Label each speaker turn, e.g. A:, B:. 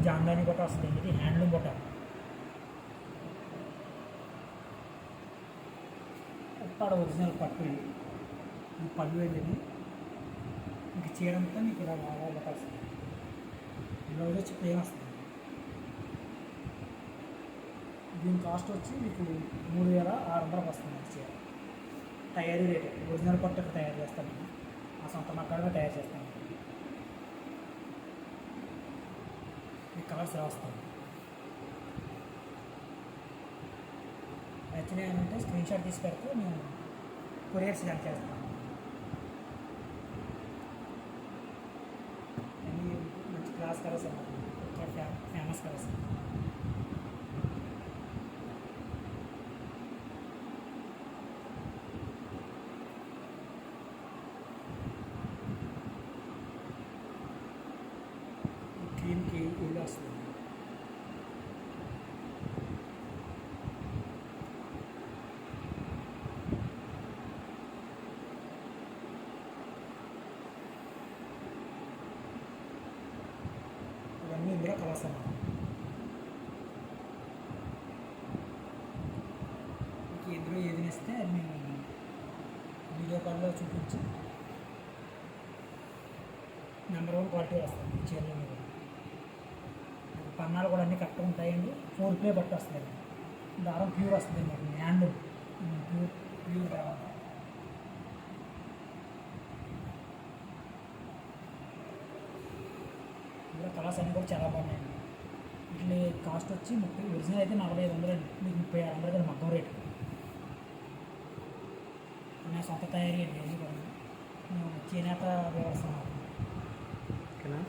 A: జామ్దాని బట్ట వస్తుంది. ఇది హ్యాండ్లూమ్ బట్ట. ఉప్పాడ ఒరిజినల్ పట్టు. ఈ పళ్ళు వెళ్ళింది. ఇంక చీరంతా మీకు ఇలా బట్ట వస్తుంది. బ్లౌజ్ వచ్చి ప్లేన్ వస్తుంది. దీని కాస్ట్ వచ్చి మీకు 3600 వస్తుంది. చీర తయారీ రేట్. ఒరిజినల్ పట్టు తయారు చేస్తాను. ఆ సొంత మక్కడగా తయారు చేస్తాను. ఈ కలర్స్ రాస్తాను. నచ్చినాయి అంటే స్క్రీన్ షాట్ తీసి పెడితే నేను కొరియర్ సెండ్ చేస్తాను. అన్నీ మంచి క్లాస్ కలర్స్ అన్నమాట. Famous colours. క్రీమ్కి ఇల్లు వస్తుంది. ఇవన్నీ ఇందులో కలర్స్ అన్నమాట. మీకు ఇందులో ఏది ఇస్తే అది మేము వీడియో కాల్లో చూపించి నెంబర్ 1 క్వాలిటీ వస్తుంది. చీరల మీద పన్నాలు కూడా అన్నీ కరెక్ట్గా ఉంటాయండి. 4 ప్లే బట్ట వస్తుంది. దారం ప్యూర్ వస్తుంది అన్నమాట. హ్యాండ్ ప్యూర్ దారం. ఇందులో కలర్స్ అన్నీ కూడా చాలా బాగున్నాయండి. వీటి కాస్ట్ వచ్చి 30. ఒరిజినల్ అయితే 4500 అండి. మీకు 3600 కదా మగ్గం రేటు. నా సొంత తయారీ అండి. అన్నీ కూడా చేనేత వ్యవస్థ ఓకేనా.